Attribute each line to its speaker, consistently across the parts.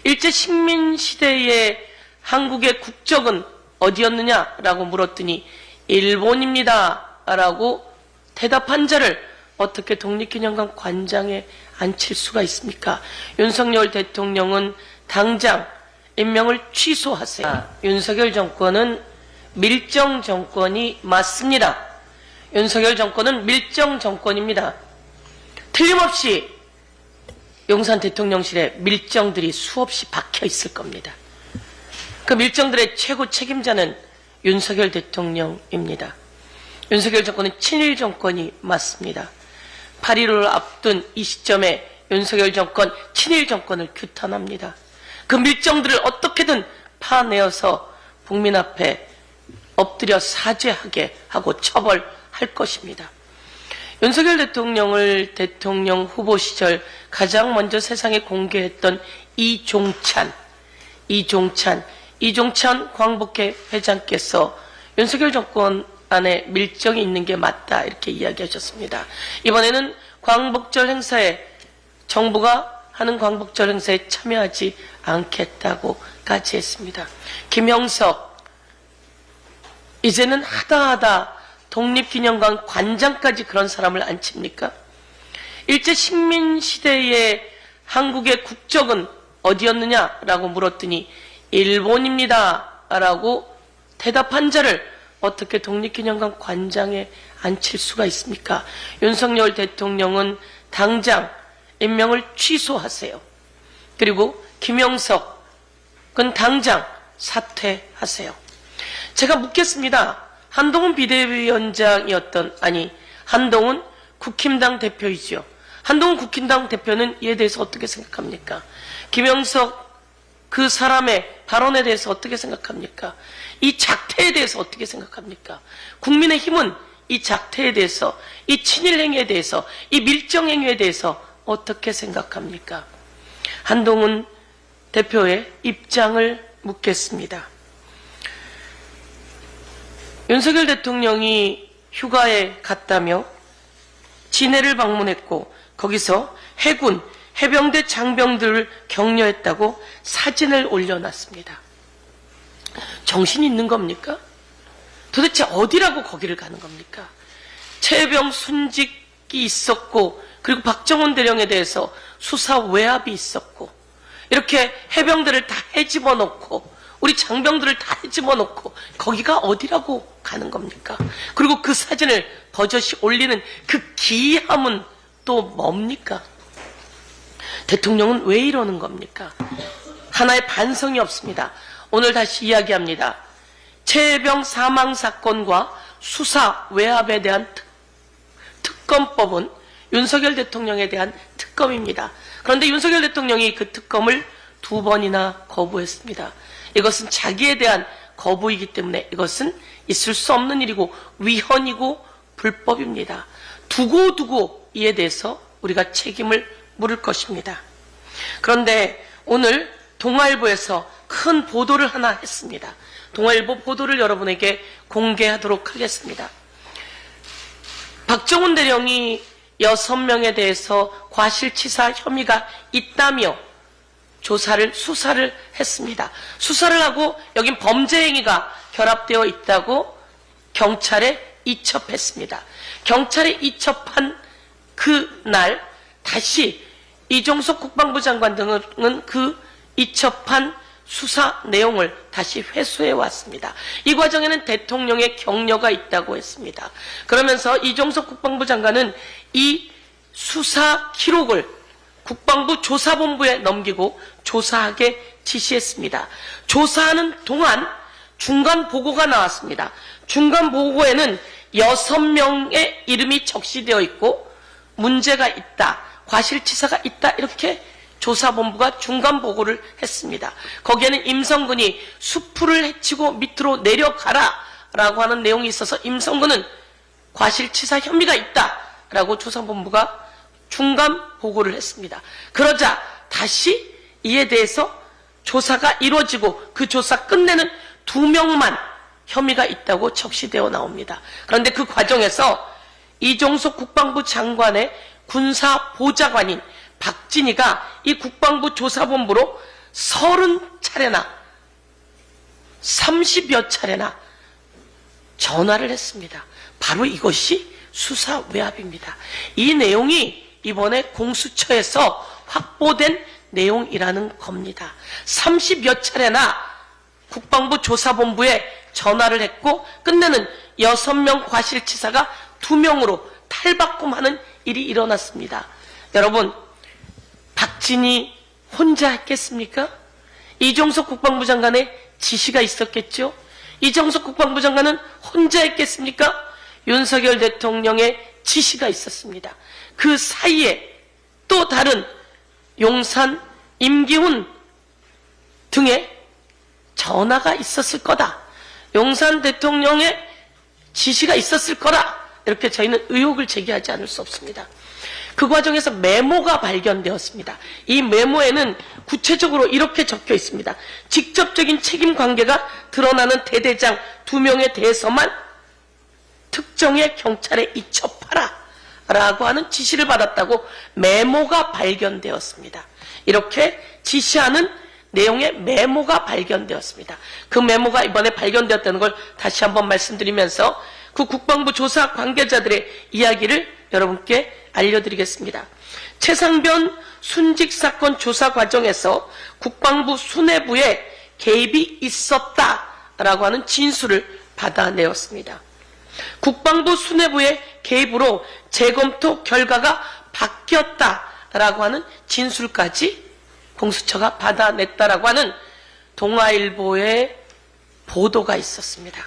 Speaker 1: 일제 식민시대의 한국의 국적은 어디였느냐라고 물었더니 일본입니다 라고 대답한 자를 어떻게 독립기념관 관장에 앉힐 수가 있습니까? 윤석열 대통령은 당장 임명을 취소하세요. 윤석열 정권은 밀정 정권이 맞습니다. 윤석열 정권은 밀정 정권입니다. 틀림없이 용산 대통령실에 밀정들이 수없이 박혀 있을 겁니다. 그 밀정들의 최고 책임자는 윤석열 대통령입니다. 윤석열 정권은 친일 정권이 맞습니다. 8.15를 앞둔 이 시점에 윤석열 정권, 친일 정권을 규탄합니다. 그 밀정들을 어떻게든 파내어서 국민 앞에 엎드려 사죄하게 하고 처벌할 것입니다. 윤석열 대통령을 대통령 후보 시절 가장 먼저 세상에 공개했던 이종찬 광복회 회장께서 윤석열 정권 안에 밀정이 있는 게 맞다 이렇게 이야기하셨습니다. 이번에는 광복절 행사에 정부가 하는 광복절 행사에 참여하지 않겠다고까지 했습니다. 김영석 이제는 하다하다 독립기념관 관장까지 그런 사람을 앉힙니까? 일제 식민시대의 한국의 국적은 어디였느냐라고 물었더니 일본입니다 라고 대답한 자를 어떻게 독립기념관 관장에 앉힐 수가 있습니까? 윤석열 대통령은 당장 임명을 취소하세요. 그리고 김영석은 당장 사퇴하세요. 제가 묻겠습니다. 한동훈 비대위원장이었던, 한동훈 국힘당 대표이죠. 한동훈 국힘당 대표는 이에 대해서 어떻게 생각합니까? 김영석 그 사람의 발언에 대해서 어떻게 생각합니까? 이 작태에 대해서 어떻게 생각합니까? 국민의힘은 이 작태에 대해서, 이 친일행위에 대해서, 이 밀정행위에 대해서 어떻게 생각합니까? 한동훈 대표의 입장을 묻겠습니다. 윤석열 대통령이 휴가에 갔다며 진해를 방문했고 거기서 해군, 해병대 장병들을 격려했다고 사진을 올려놨습니다. 정신 있는 겁니까? 도대체 어디라고 거기를 가는 겁니까? 최혜병 순직이 있었고 그리고 박정훈 대령에 대해서 수사 외압이 있었고 이렇게 해병들을 다 해집어놓고 우리 장병들을 다 해집어놓고 거기가 어디라고 가는 겁니까? 그리고 그 사진을 버젓이 올리는 그 기이함은 또 뭡니까? 대통령은 왜 이러는 겁니까? 하나의 반성이 없습니다. 오늘 다시 이야기합니다. 최혜병 사망 사건과 수사 외압에 대한 특검법은 윤석열 대통령에 대한 특검입니다. 그런데 윤석열 대통령이 그 특검을 2번이나 거부했습니다. 이것은 자기에 대한 거부이기 때문에 이것은 있을 수 없는 일이고 위헌이고 불법입니다. 두고 이에 대해서 우리가 책임을 물을 것입니다. 그런데 오늘 동아일보에서 큰 보도를 하나 했습니다. 동아일보 보도를 여러분에게 공개하도록 하겠습니다. 박정훈 대령이 6명에 대해서 과실치사 혐의가 있다며 수사를 했습니다. 수사를 하고 여긴 범죄 행위가 결합되어 있다고 경찰에 이첩했습니다. 경찰에 이첩한 그날 다시 이종석 국방부 장관 등은 그 이첩한 수사 내용을 다시 회수해 왔습니다. 이 과정에는 대통령의 격려가 있다고 했습니다. 그러면서 이종석 국방부 장관은 이 수사 기록을 국방부 조사본부에 넘기고 조사하게 지시했습니다. 조사하는 동안 중간 보고가 나왔습니다. 중간 보고에는 6명의 이름이 적시되어 있고 문제가 있다, 과실치사가 있다 이렇게 조사본부가 중간 보고를 했습니다. 거기에는 임성근이 수풀을 헤치고 밑으로 내려가라 라고 하는 내용이 있어서 임성근은 과실치사 혐의가 있다 라고 조사본부가 중간 보고를 했습니다. 그러자 다시 이에 대해서 조사가 이루어지고 그 조사 끝내는 2명만 혐의가 있다고 적시되어 나옵니다. 그런데 그 과정에서 이종석 국방부 장관의 군사보좌관인 박진희가 이 국방부 조사본부로 30차례나 30여 차례나 전화를 했습니다. 바로 이것이 수사 외압입니다. 이 내용이 이번에 공수처에서 확보된 내용이라는 겁니다. 30여 차례나 국방부 조사본부에 전화를 했고 끝내는 6명 과실치사가 2명으로 탈바꿈하는 일이 일어났습니다. 여러분, 박진희 혼자 했겠습니까? 이종석 국방부 장관의 지시가 있었겠죠? 이종석 국방부 장관은 혼자 했겠습니까? 윤석열 대통령의 지시가 있었습니다. 그 사이에 또 다른 용산, 임기훈 등의 전화가 있었을 거다. 용산 대통령의 지시가 있었을 거라. 이렇게 저희는 의혹을 제기하지 않을 수 없습니다. 그 과정에서 메모가 발견되었습니다. 이 메모에는 구체적으로 이렇게 적혀 있습니다. 직접적인 책임 관계가 드러나는 대대장 2명에 대해서만 특정의 경찰에 이첩하라 라고 하는 지시를 받았다고 메모가 발견되었습니다. 이렇게 지시하는 내용의 메모가 발견되었습니다. 그 메모가 이번에 발견되었다는 걸 다시 한번 말씀드리면서 그 국방부 조사 관계자들의 이야기를 여러분께 알려드리겠습니다. 최상변 순직 사건 조사 과정에서 국방부 수뇌부에 개입이 있었다라고 하는 진술을 받아내었습니다. 국방부 수뇌부의 개입으로 재검토 결과가 바뀌었다라고 하는 진술까지 공수처가 받아냈다라고 하는 동아일보의 보도가 있었습니다.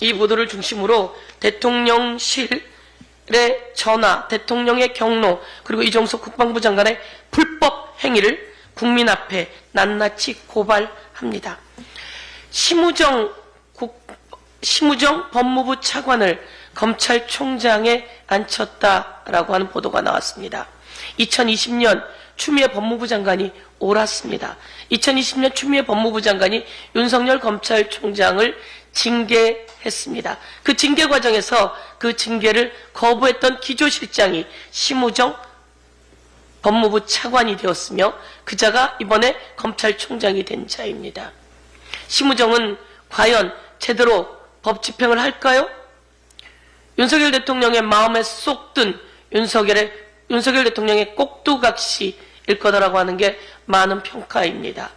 Speaker 1: 이 보도를 중심으로 대통령실의 전화, 대통령의 경로, 그리고 이종석 국방부 장관의 불법 행위를 국민 앞에 낱낱이 고발합니다. 심우정 법무부 차관을 검찰총장에 앉혔다라고 하는 보도가 나왔습니다. 2020년 추미애 법무부 장관이 옳았습니다. 2020년 추미애 법무부 장관이 윤석열 검찰총장을 징계했습니다. 그 징계 과정에서 그 징계를 거부했던 기조실장이 심우정 법무부 차관이 되었으며 그자가 이번에 검찰총장이 된 자입니다. 심우정은 과연 제대로 법 집행을 할까요? 윤석열 대통령의 마음에 쏙 든 윤석열 대통령의 꼭두각시일 거다라고 하는 게 많은 평가입니다.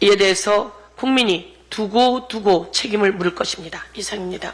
Speaker 1: 이에 대해서 국민이 두고 책임을 물을 것입니다. 이상입니다.